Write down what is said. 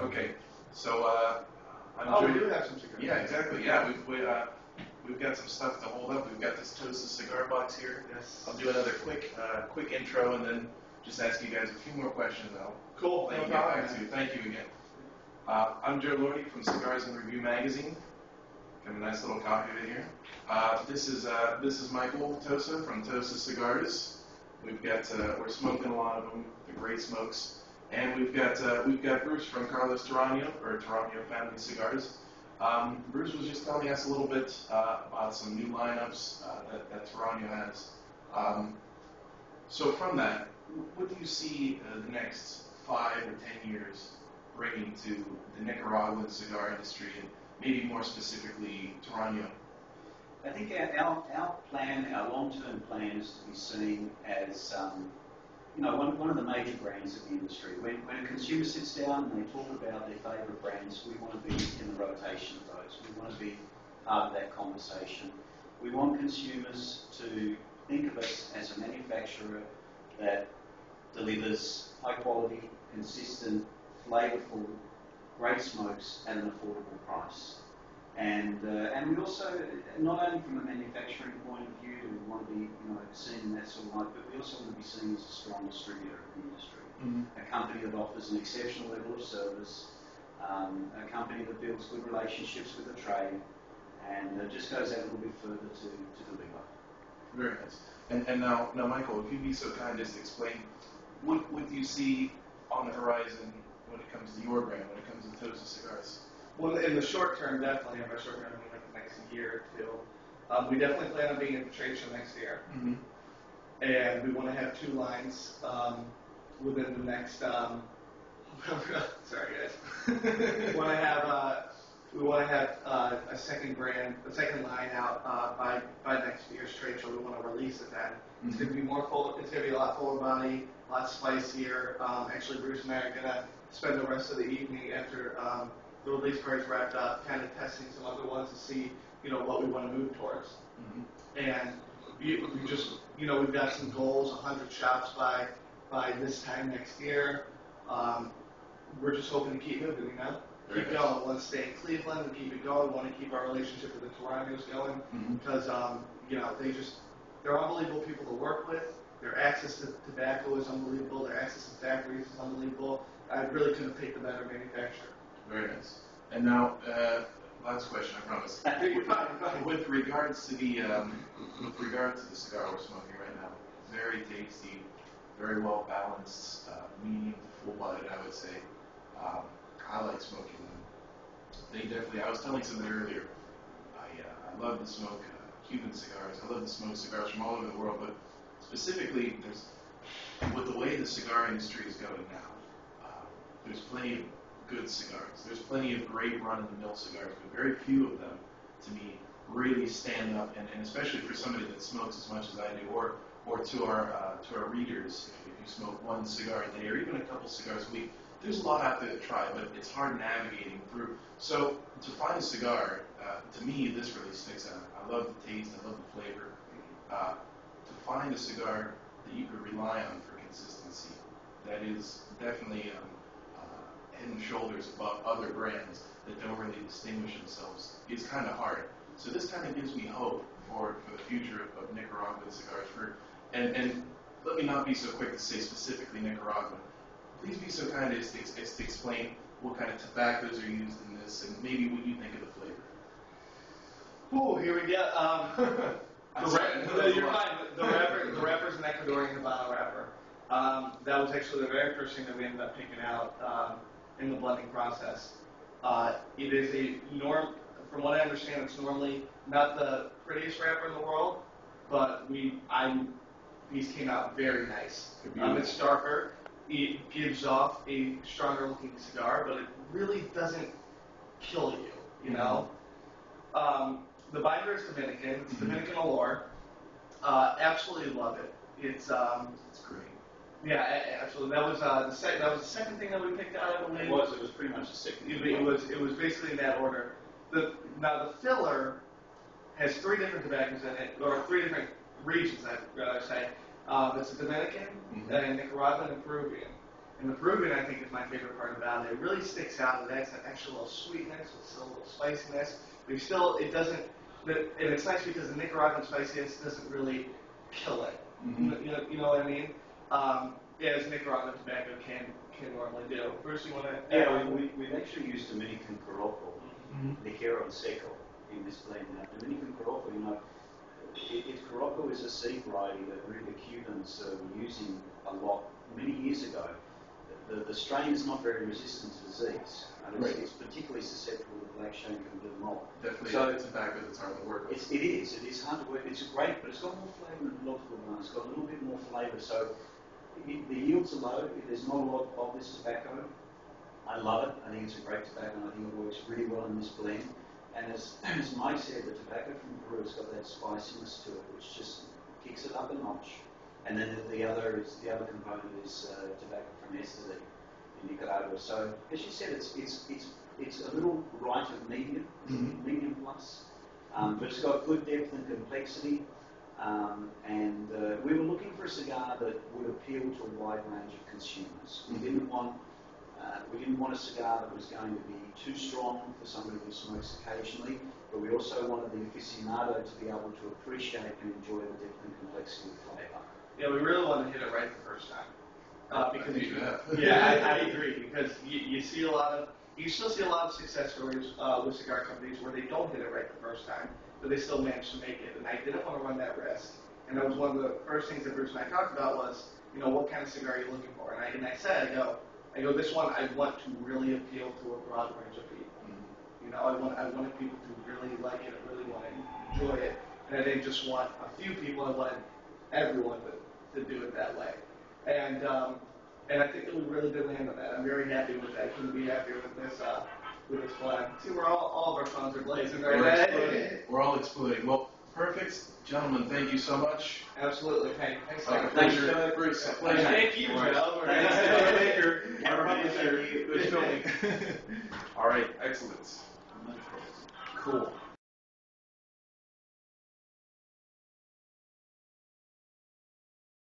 Okay, so I'm oh, we do have some cigars. Yeah, exactly. Yeah, we've got some stuff to hold up. We've got this Tosa cigar box here. Yes. I'll do another quick intro and then just ask you guys a few more questions. Cool. Let you get back to you. Thank you again. I'm Joe Lordy from Cigars and Review Magazine. Got a nice little copy of it here. This is Michael Tosa from Tosa Cigars. We're smoking a lot of them. They're great smokes. And we've got Bruce from Carlos Torano, or Torano Family Cigars. Bruce was just telling us a little bit about some new lineups that Torano has. So from that, what do you see the next 5 or 10 years bringing to the Nicaraguan cigar industry, and maybe more specifically Torano? I think our plan, our long-term plan, is to be seen as one of the major brands of the industry. When a consumer sits down and they talk about their favourite brands, we want to be in the rotation of those. We want to be part of that conversation. We want consumers to think of us as a manufacturer that delivers high quality, consistent, flavourful, great smokes at an affordable price. And we also, not only from a manufacturing point of view, we want to be seen in that sort of light, but we also want to be seen as a strong distributor of the industry. Mm-hmm. A company that offers an exceptional level of service, a company that builds good relationships with the trade, and just goes out a little bit further to deliver. Very nice. And now, Michael, if you'd be so kind as to explain, what do you see on the horizon when it comes to your brand, when it comes to Tosa Cigars? Well, in the short term, definitely. In the short term, I mean, like the next year or two. We definitely plan on being at the trade show next year. Mm-hmm. And we want to have 2 lines within the next. Sorry, guys. we want to have a second line out by next year's trade show. We want to release it then. Mm-hmm. It's going to be more full. It's going to be a lot fuller body, a lot spicier. Actually, Bruce and I are going to spend the rest of the evening after the release party's wrapped up, kind of testing some other ones to see, what we want to move towards. Mm-hmm. And we just, we've got some goals, 100 shops by this time next year. We're just hoping to keep moving, keep going. We want to stay in Cleveland and keep it going. We want to keep our relationship with the Toranos going, because, they're unbelievable people to work with. Their access to tobacco is unbelievable. Their access to factories is unbelievable. I really couldn't pick the better manufacturer. Very nice. And now, last question, I promise. With regards to the cigar we're smoking right now, very tasty, very well balanced, medium to full bodied, I would say. I like smoking them. They definitely. I was telling somebody earlier. I love to smoke Cuban cigars. I love to smoke cigars from all over the world, but specifically, with the way the cigar industry is going now, there's plenty of good cigars. There's plenty of great run-of-the-mill cigars, but very few of them, to me, really stand up, and especially for somebody that smokes as much as I do, or to our readers, if you smoke 1 cigar a day, or even a couple cigars a week, there's a lot out there to try, but it's hard navigating through. So to find a cigar, to me, this really sticks out. I love the taste, I love the flavor. To find a cigar that you could rely on for consistency, that is definitely head and shoulders above other brands that don't really distinguish themselves, is kind of hard. So this kind of gives me hope for the future of Nicaraguan cigars. And let me not be so quick to say specifically Nicaraguan. Please be so kind as to explain what kind of tobaccos are used in this, and maybe what you think of the flavor. Ooh, here we go. You're fine. The wrapper's an Ecuadorian Habano wrapper. That was actually the very first thing that we ended up picking out in the blending process. It is from what I understand, it's normally not the prettiest wrapper in the world, but these came out very nice. It's darker. It gives off a stronger looking cigar, but it really doesn't kill you, The binder is Dominican. It's Dominican Allure. Absolutely love it. It's great. Yeah, absolutely. That was the second thing that we picked out, I believe. It was pretty much the second. It was basically in that order. Now the filler has 3 different tobaccos in it, or 3 different regions, I'd rather say. It's a Dominican, Nicaraguan, and Peruvian. And the Peruvian, I think, is my favorite part about it. It really sticks out. It adds that extra little sweetness with still a little spiciness. But it doesn't, and it's nice because the Nicaraguan spiciness doesn't really kill it. Mm-hmm. You know what I mean? As Nicaraguan tobacco can normally do. Bruce, you want to? Yeah, we've actually used Dominican Corojo, Ligero and Seco in this blend. Now, Dominican Corojo, Corojo is a seed variety that really the Cubans were using a lot many years ago. The strain is not very resistant to disease. It's particularly susceptible to black shank and blue mold. Definitely a tobacco that's hard to work with. It is hard to work. It's great, but it's got more flavour than a lot of the ones. It's got a little bit more flavour. So the yields are low. There's not a lot of this tobacco. I love it. I think it's a great tobacco, and I think it works really well in this blend. And as Mike said, the tobacco from Peru has got that spiciness to it, which just kicks it up a notch. And then the other component is tobacco from Esteli in Nicaragua. So as you said, it's a little right of medium, medium plus, but it's got good depth and complexity. And we were looking for a cigar that would appeal to a wide range of consumers. We didn't want a cigar that was going to be too strong for somebody who smokes occasionally, but we also wanted the aficionado to be able to appreciate and enjoy the depth and complexity of flavour. Yeah, we really wanted to hit it right the first time. Because I agree. Because you still see a lot of success stories with cigar companies where they don't hit it right the first time, but they still manage to make it. And I didn't want to run that risk. And that was one of the first things that Bruce and I talked about was, what kind of cigar are you looking for? And I said, I go, this one I want to really appeal to a broad range of people. I wanted people to really like it, I really want to enjoy it, and I didn't just want a few people. I wanted everyone to do it that way. And I think that we really did land on that. I'm very happy with that. I couldn't be happier with this plan. See, all of our phones are blazing right now. We're all exploding. Well, perfect. Gentlemen, thank you so much. Absolutely. Hey, thanks. Thanks, Bruce. Pleasure. Thank you, Joe. All right, excellent. Cool.